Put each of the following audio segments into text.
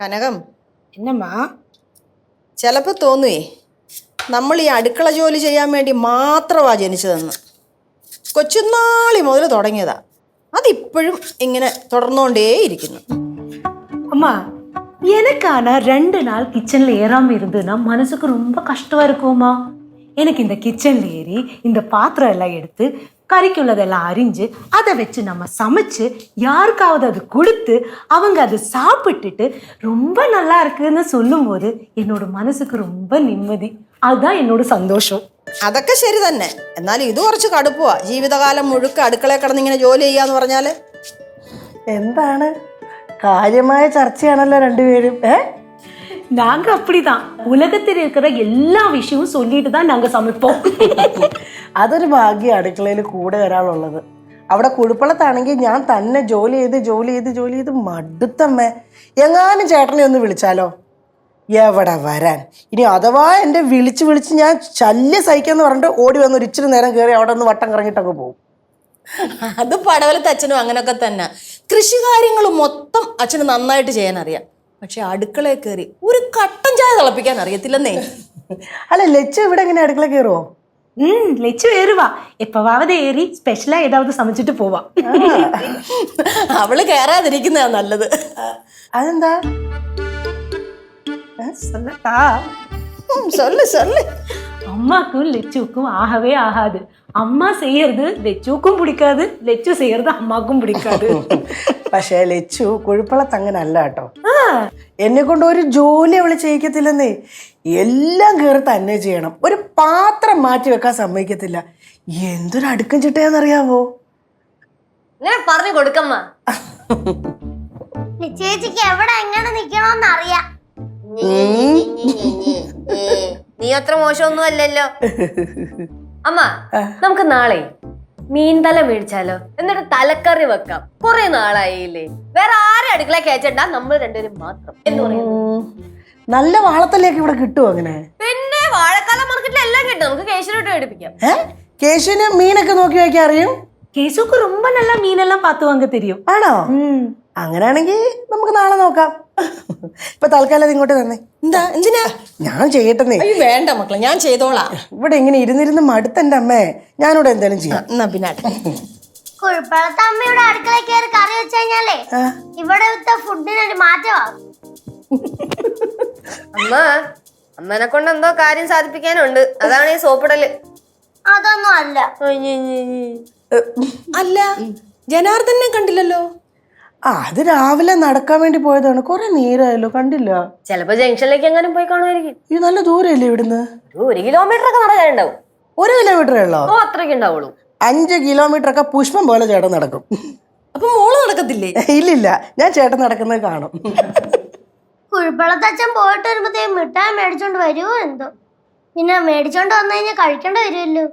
കനകം, എന്നമ്മാ? ചിലപ്പോൾ തോന്നുവേ നമ്മൾ ഈ അടുക്കള ജോലി ചെയ്യാൻ വേണ്ടി മാത്രമാണ് ജനിച്ചതെന്ന്. കൊച്ചുനാളി മുതൽ തുടങ്ങിയതാ, അതിപ്പോഴും ഇങ്ങനെ തുടർന്നുകൊണ്ടേയിരിക്കുന്നു. அம்மா எனக்கு ஆனால் 2 நாள் கிச்சனில் ஏறாமல் இருந்ததுன்னா மனசுக்கு ரொம்ப கஷ்டமாக இருக்கும்மா. எனக்கு இந்த கிச்சனில் ஏறி இந்த பாத்திரம் எல்லாம் எடுத்து கறிக்குள்ளதெல்லாம் அரிஞ்சு அதை வச்சு நம்ம சமைச்சு யாருக்காவது அது கொடுத்து அவங்க அதை சாப்பிட்டுட்டு ரொம்ப நல்லா இருக்குன்னு சொல்லும்போது என்னோட மனசுக்கு ரொம்ப நிம்மதி. அதுதான் என்னோட சந்தோஷம். അതൊക്കെ ശരി തന്നെ, എന്നാലും ഇത് കുറച്ച് കടുപ്പമാ. ജീവിതകാലം മുഴുക്ക അടുക്കളയിൽ കിടന്നിങ്ങനെ ജോലി ചെയ്യാന്ന് പറഞ്ഞാൽ എന്താണ് കാര്യമായ ചർച്ചയാണല്ലോ രണ്ടുപേരും. நாங்க அப்படிதான் உலகத்தில் இருக்கிற எல்லா விஷயமும் சொல்லிட்டு தான் நாங்க சமைப்போம். അതൊരു ഭാഗ്യം അടുക്കളയിൽ കൂടെ ഒരാളുള്ളത്. അവിടെ കുഴുപ്പളത്താണെങ്കിൽ ഞാൻ തന്നെ ജോലി ചെയ്ത് മടുത്തമ്മേ. എങ്ങാനും ചേട്ടനെ ഒന്ന് വിളിച്ചാലോ? എവിടെ വരാൻ? ഇനി അഥവാ എൻ്റെ വിളിച്ച് ഞാൻ ശല്യം സഹിക്കാന്ന് പറഞ്ഞിട്ട് ഓടി വന്ന് ഒരു ഇച്ചിരി നേരം കയറി അവിടെ ഒന്ന് വട്ടം കറങ്ങിയിട്ടൊക്കെ പോകും. അത് പടവലത്തെ അച്ഛനും അങ്ങനെയൊക്കെ തന്നെ. കൃഷി കാര്യങ്ങൾ മൊത്തം അച്ഛന് നന്നായിട്ട് ചെയ്യാൻ അറിയാം, പക്ഷെ അടുക്കളയിൽ കയറി ഒരു കട്ടൻ ചായ തിളപ്പിക്കാൻ അറിയത്തില്ലെന്നേ. അല്ല, ലച്ചു ഇവിടെ എങ്ങനെ അടുക്കള കയറുമോ? லெச்சு ஏறுவா, எப்பவாவது ஏறி ஸ்பெஷலா ஏதாவது சமைச்சிட்டு போவா. അവള് കയറാതിരിക്കുന്നതാ നല്ലത്. അതെന്താ? சொல்லு. அம்மாக்கும் லெச்சுக்கும் ஆகவே ஆகாது. அம்மா செய்யறது லெச்சுக்கும் பிடிக்காது, லெச்சு செய்யறது അമ്മാക്കും പിടിക്കാது. പക്ഷേ ലച്ചു കുഴുപ്പളത്ത് അങ്ങനെ അല്ല കേട്ടോ. എന്നെ കൊണ്ട് ഒരു ജോലി അവള് ചെയ്യിക്കത്തില്ലെന്നേ. എല്ലാം കയറി തന്നെ ചെയ്യണം. ഒരു പാത്രം മാറ്റി വെക്കാൻ സമ്മതിക്കത്തില്ല. എന്തൊരു അടുക്കും ചിട്ടയാന്നറിയാവോ? പറഞ്ഞു കൊടുക്കമ്മ. ചേച്ചിക്ക് എവിടെ എങ്ങനെ നിക്കണോന്ന് അറിയാം. നീ അത്ര മോശമൊന്നും അല്ലല്ലോ. അമ്മ, നമുക്ക് നാളെ മീൻതല മേടിച്ചാലോ? എന്നിട്ട് തലക്കറി വെക്കാം. കുറെ നാളായില്ലേ, വേറെ ആരും അടുക്കള കയറ്റണ്ട, നമ്മൾ രണ്ടുപേരും മാത്രം. എന്ന് പറയുന്നു. നല്ല വാളത്തല്ലേക്ക് ഇവിടെ കിട്ടുമോ അങ്ങനെ? പിന്നെ വാഴക്കാല മാർക്കറ്റിൽ എല്ലാം കിട്ടും. നമുക്ക് കേശുവിനോട്ട് മേടിപ്പിക്കാം. കേശുവിന് മീനൊക്കെ നോക്കി വയ്ക്കാൻ അറിയും? கேசுக்கு ரொம்ப நல்லா மீனெல்லாம் பார்த்து வாங்க தெரியும். ആണോ? അങ്ങനെയാണെങ്കിൽ നമുക്ക് നാളെ നോക്കാം. ഇപ്പൊ തൽക്കാലം ഇങ്ങോട്ട് തന്നെ. എന്തിനാ? ഞാൻ ചെയ്യട്ടെന്നേ. വേണ്ട മക്കളെ, ഞാൻ ചെയ്തോളാം. ഇവിടെ ഇങ്ങനെ ഇരുന്നിരുന്ന് മടുത്തന്റെ അമ്മേ. ഞാനിവിടെ എന്തായാലും ചെയ്യാം. എന്നാ പിന്നെ കുഴപ്പമില്ലാത്ത അമ്മയുടെ അടുക്കളയിൽ കയറി കറി വെച്ച് കഴിഞ്ഞാലേ ഇവിടുത്തെ ഫുഡിനൊരു മാറ്റമാകും. അമ്മനെ കൊണ്ട് എന്തോ കാര്യം സാധിപ്പിക്കാനുണ്ട്, അതാണ് ഈ സോപ്പിടല്. അതൊന്നും അല്ല. അല്ല, ജനാർദ്ദനെ കണ്ടില്ലല്ലോ. അത് രാവിലെ നടക്കാൻ വേണ്ടി പോയതാണ്. കുറെ നേരമായല്ലോ, കണ്ടില്ല. ചിലപ്പോ ജംഗ്ഷനിലേക്ക് എങ്ങാനും പോയി കാണുമായിരിക്കും. ഈ നല്ല ദൂരല്ലേ ഇവിടുന്ന്? 1 കിലോമീറ്റർ ഒക്കെ നടക്കാനുണ്ടാവും. 1 കിലോമീറ്ററേ ഉള്ളോ? ഓ, അത്രയ്ക്ക് ഉണ്ടാവുള്ളൂ. 5 കിലോമീറ്റർ ഒക്കെ പുഷ്പം പോലെ ചേട്ടൻ നടക്കും. അപ്പൊ മോള് നടക്കത്തില്ലേ? ഇല്ലില്ല, ഞാൻ ചേട്ടൻ നടക്കുന്നത് കാണും. കുഴപ്പമില്ലാത്തച്ഛൻ പോയിട്ട് വരുമ്പോഴത്തേക്കും മിഠായി മേടിച്ചോണ്ട് വരുമോ എന്തോ. പിന്നെ മേടിച്ചോണ്ട് വന്നു കഴിഞ്ഞാൽ കഴിക്കേണ്ടി വരുമല്ലോ.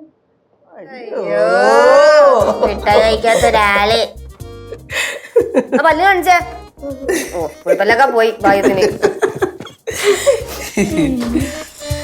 മിഠായി കഴിക്കാത്ത ഒരാള്. പല്ല് കാണിച്ചേ. ഓ, കുഴപ്പമില്ലൊക്കെ പോയി ഭാഗ്യത്തിന്.